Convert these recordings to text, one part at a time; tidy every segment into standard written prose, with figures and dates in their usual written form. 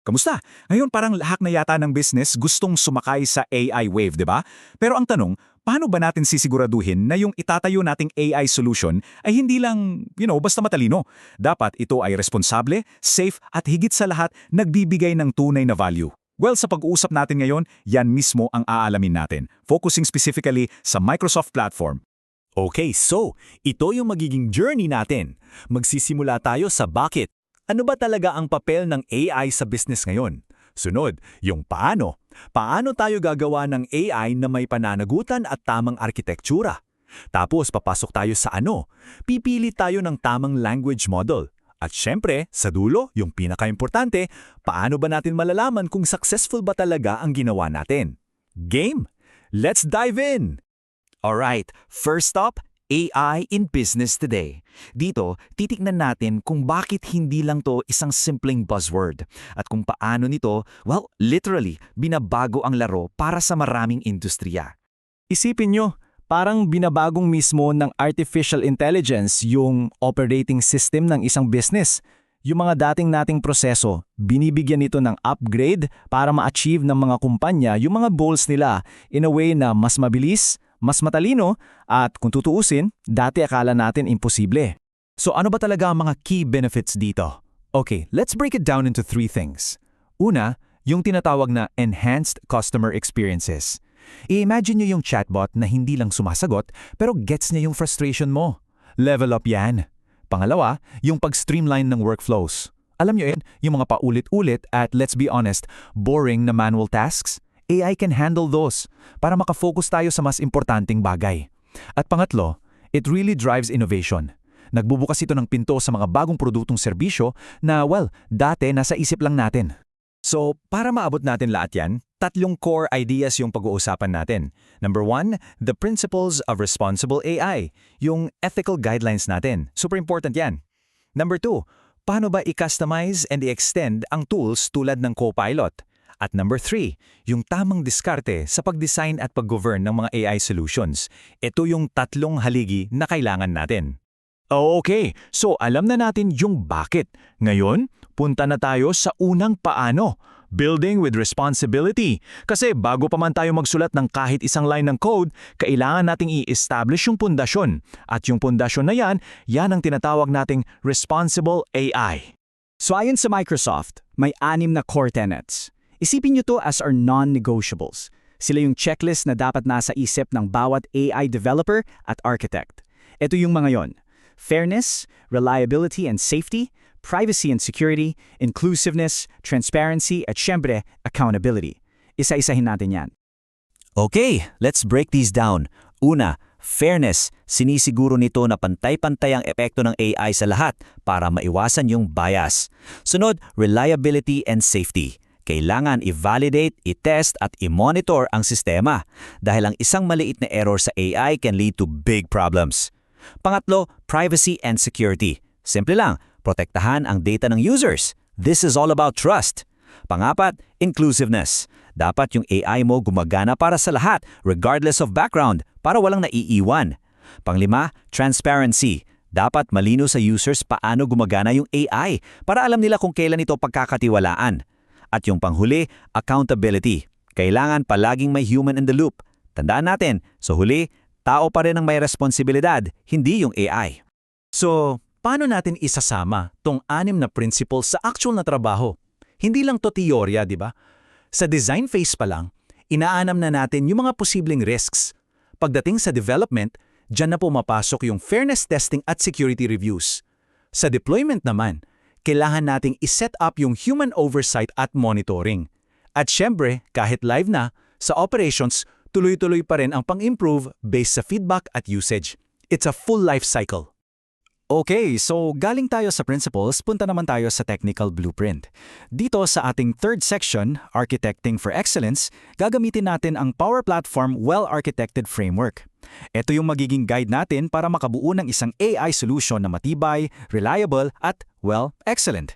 Kamusta? Ngayon parang lahat na yata ng business gustong sumakay sa AI wave, di ba? Pero ang tanong, paano ba natin sisiguraduhin na yung itatayo nating AI solution ay hindi lang, basta matalino? Dapat ito ay responsable, safe at higit sa lahat nagbibigay ng tunay na value. Well, sa pag-uusap natin ngayon, yan mismo ang aalamin natin, focusing specifically sa Microsoft platform. Okay, so ito yung magiging journey natin. Magsisimula tayo sa bakit. Ano ba talaga ang papel ng AI sa business ngayon? Sunod, yung paano. Paano tayo gagawa ng AI na may pananagutan at tamang arkitektura? Tapos papasok tayo sa ano. Pipili tayo ng tamang language model. At syempre, sa dulo, yung pinaka-importante, paano ba natin malalaman kung successful ba talaga ang ginawa natin? Game? Let's dive in! Alright, first up, AI in business today. Dito, titiknan natin kung bakit hindi lang to isang simpleng buzzword at kung paano nito, literally, binabago ang laro para sa maraming industriya. Isipin nyo, parang binabagong mismo ng artificial intelligence yung operating system ng isang business. Yung mga nating proseso, binibigyan nito ng upgrade para ma-achieve ng mga kumpanya yung mga goals nila in a way na mas mabilis, mas matalino, at kung tutuusin, dati akala natin imposible. So ano ba talaga ang mga key benefits dito? Okay, let's break it down into 3 things. Una, yung tinatawag na enhanced customer experiences. I-imagine nyo yung chatbot na hindi lang sumasagot pero gets niya yung frustration mo. Level up yan. Pangalawa, yung pag-streamline ng workflows. Alam nyo yun, yung mga paulit-ulit at let's be honest, boring na manual tasks? AI can handle those para makafocus tayo sa mas importanteng bagay. At pangatlo, it really drives innovation. Nagbubukas ito ng pinto sa mga bagong produktong serbisyo na, dati nasa isip lang natin. So, para maabot natin lahat yan, 3 core ideas yung pag-uusapan natin. Number 1, the principles of responsible AI, yung ethical guidelines natin. Super important yan. Number 2, paano ba i-customize and i-extend ang tools tulad ng Copilot? At number 3, yung tamang diskarte sa pag-design at pag-govern ng mga AI solutions. Ito yung 3 haligi na kailangan natin. Okay, so alam na natin yung bakit. Ngayon, punta na tayo sa unang paano. Building with responsibility. Kasi bago pa man tayo magsulat ng kahit isang line ng code, kailangan nating i-establish yung pundasyon. At yung pundasyon na yan ang tinatawag nating responsible AI. So ayon sa Microsoft, may 6 na core tenets. Isipin nyo to as our non-negotiables. Sila yung checklist na dapat nasa isip ng bawat AI developer at architect. Ito yung mga yon: fairness, reliability and safety, privacy and security, inclusiveness, transparency at syempre, accountability. Isa-isahin natin yan. Okay, let's break these down. Una, fairness. Sinisiguro nito na pantay-pantay ang epekto ng AI sa lahat para maiwasan yung bias. Sunod, reliability and safety. Kailangan i-validate, i-test at i-monitor ang sistema dahil ang isang maliit na error sa AI can lead to big problems. Pangatlo, privacy and security. Simple lang, protektahan ang data ng users. This is all about trust. Pangapat, inclusiveness. Dapat yung AI mo gumagana para sa lahat regardless of background para walang naiiwan. Panglima, transparency. Dapat malino sa users paano gumagana yung AI para alam nila kung kailan ito pagkakatiwalaan. At yung panghuli, accountability. Kailangan palaging may human in the loop. Tandaan natin, sa huli, tao pa rin ang may responsibilidad, hindi yung AI. So, paano natin isasama tong 6 na principles sa actual na trabaho? Hindi lang to teorya, di ba? Sa design phase pa lang, inaanam na natin yung mga posibleng risks. Pagdating sa development, dyan na pumapasok yung fairness testing at security reviews. Sa deployment naman, kailangan nating iset up yung human oversight at monitoring. At syempre, kahit live na, sa operations, tuloy-tuloy pa rin ang pang-improve based sa feedback at usage. It's a full life cycle. Okay, so galing tayo sa principles, punta naman tayo sa technical blueprint. Dito sa ating third section, Architecting for Excellence, gagamitin natin ang Power Platform Well-Architected Framework. Ito yung magiging guide natin para makabuo ng isang AI solution na matibay, reliable at, excellent.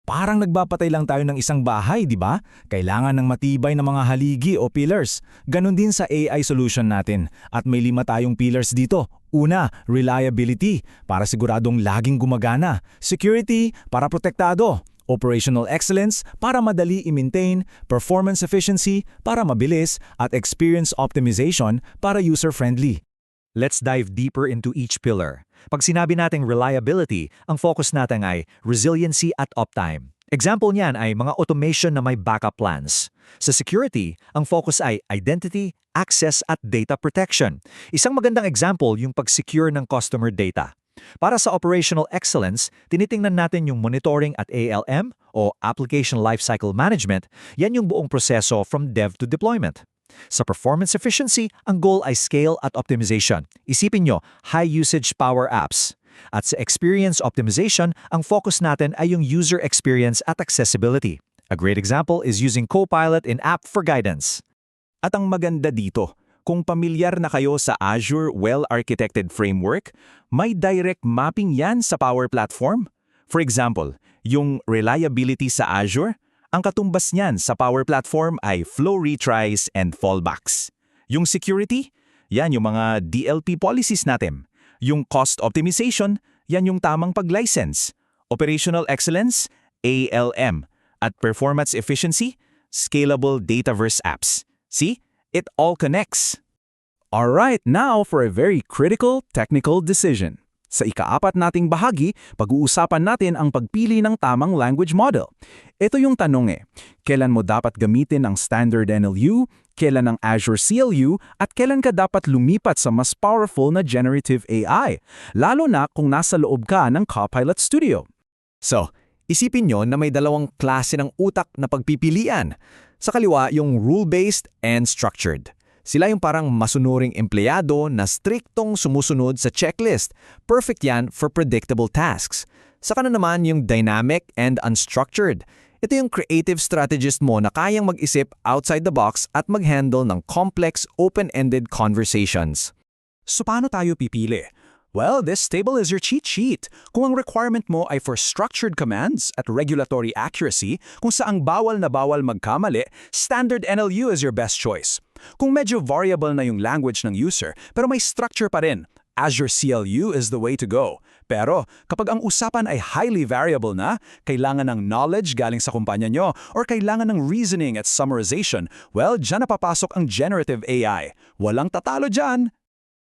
Parang nagpapatay lang tayo ng isang bahay, di ba? Kailangan ng matibay na mga haligi o pillars. Ganon din sa AI solution natin. At may 5 tayong pillars dito. Una, reliability, para siguradong laging gumagana. Security, para protektado. Operational excellence para madali i-maintain, performance efficiency para mabilis, at experience optimization para user-friendly. Let's dive deeper into each pillar. Pag sinabi nating reliability, ang focus natin ay resiliency at uptime. Example niyan ay mga automation na may backup plans. Sa security, ang focus ay identity, access at data protection. Isang magandang example yung pag-secure ng customer data. Para sa operational excellence, tinitingnan natin yung monitoring at ALM o Application Lifecycle Management. Yan yung buong proseso from dev to deployment. Sa performance efficiency, ang goal ay scale at optimization. Isipin nyo, high-usage power apps. At sa experience optimization, ang focus natin ay yung user experience at accessibility. A great example is using Copilot in app for guidance. At ang maganda dito, kung pamilyar na kayo sa Azure Well-Architected Framework, may direct mapping yan sa Power Platform. For example, yung reliability sa Azure, ang katumbas niyan sa Power Platform ay flow retries and fallbacks. Yung security, yan yung mga DLP policies natin. Yung cost optimization, yan yung tamang pag-license. Operational excellence, ALM. At performance efficiency, scalable Dataverse apps. See? It all connects. Alright, now for a very critical technical decision. Sa ikaapat nating bahagi, pag-uusapan natin ang pagpili ng tamang language model. Ito yung tanong kailan mo dapat gamitin ang standard NLU, kailan ang Azure CLU, at kailan ka dapat lumipat sa mas powerful na generative AI, lalo na kung nasa loob ka ng Copilot Studio. So, isipin nyo na may dalawang klase ng utak na pagpipilian. Sa kaliwa, yung rule-based and structured. Sila yung parang masunuring empleyado na striktong sumusunod sa checklist. Perfect yan for predictable tasks. Sa kanan naman yung dynamic and unstructured. Ito yung creative strategist mo na kayang mag-isip outside the box at mag-handle ng complex, open-ended conversations. So paano tayo pipili? Well, this table is your cheat sheet. Kung ang requirement mo ay for structured commands at regulatory accuracy, kung saang bawal na bawal magkamali, standard NLU is your best choice. Kung medyo variable na yung language ng user, pero may structure pa rin, Azure CLU is the way to go. Pero kapag ang usapan ay highly variable na, kailangan ng knowledge galing sa kumpanya nyo, or kailangan ng reasoning at summarization, well, dyan na papasok ang generative AI. Walang tatalo dyan.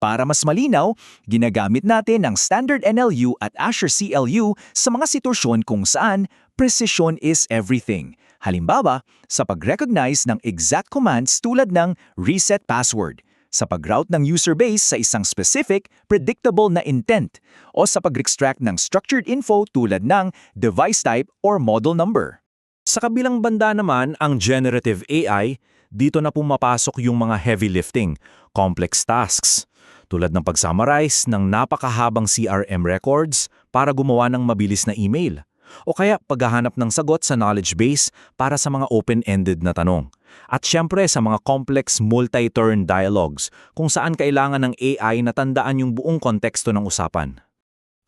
Para mas malinaw, ginagamit natin ang standard NLU at Azure CLU sa mga sitwasyon kung saan precision is everything. Halimbawa, sa pag-recognize ng exact commands tulad ng reset password, sa pag-route ng user base sa isang specific, predictable na intent, o sa pag-extract ng structured info tulad ng device type or model number. Sa kabilang banda naman, ang generative AI, dito na pumapasok yung mga heavy lifting, complex tasks, tulad ng pag-summarize ng napakahabang CRM records para gumawa ng mabilis na email, o kaya paghahanap ng sagot sa knowledge base para sa mga open-ended na tanong. At syempre sa mga complex multi-turn dialogues kung saan kailangan ng AI na tandaan yung buong konteksto ng usapan.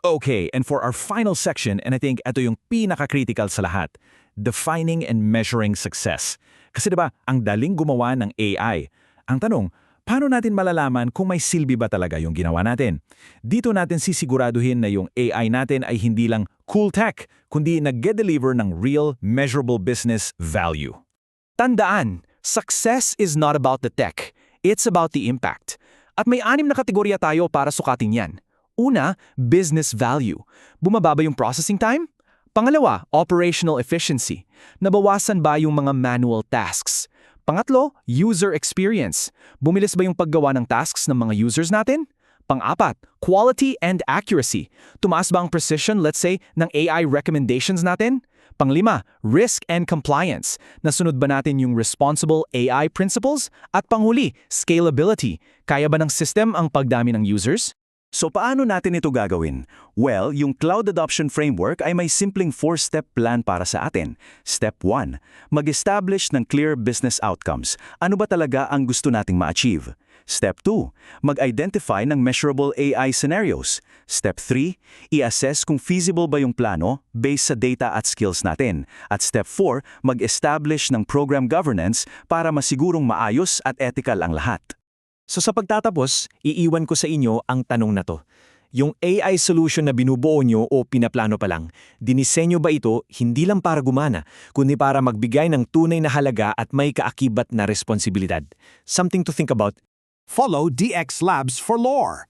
Okay, and for our final section, and I think ito yung pinaka-critical sa lahat, defining and measuring success. Kasi diba, ang daling gumawa ng AI. Ang tanong, paano natin malalaman kung may silbi ba talaga yung ginawa natin? Dito natin sisiguraduhin na yung AI natin ay hindi lang cool tech, kundi nag-deliver ng real, measurable business value. Tandaan, success is not about the tech. It's about the impact. At may 6 na kategorya tayo para sukatin yan. Una, business value. Bumaba ba yung processing time? Pangalawa, operational efficiency. Nabawasan ba yung mga manual tasks? Pangatlo, user experience. Bumilis ba yung paggawa ng tasks ng mga users natin? Pang-apat, quality and accuracy. Tumaas ba ang precision, let's say, ng AI recommendations natin? Pang-5, risk and compliance. Nasunod ba natin yung responsible AI principles? At panghuli, scalability. Kaya ba ng system ang pagdami ng users? So paano natin ito gagawin? Well, yung Cloud Adoption Framework ay may simpleng 4-step plan para sa atin. Step 1, mag-establish ng clear business outcomes. Ano ba talaga ang gusto nating ma-achieve? Step 2, mag-identify ng measurable AI scenarios. Step 3, i-assess kung feasible ba yung plano based sa data at skills natin. At Step 4, mag-establish ng program governance para masigurong maayos at ethical ang lahat. So sa pagtatapos, iiwan ko sa inyo ang tanong na to. Yung AI solution na binubuo nyo o pinaplano pa lang, dinisenyo ba ito hindi lang para gumana, kundi para magbigay ng tunay na halaga at may kaakibat na responsibilidad? Something to think about. Follow DX Labs for lore.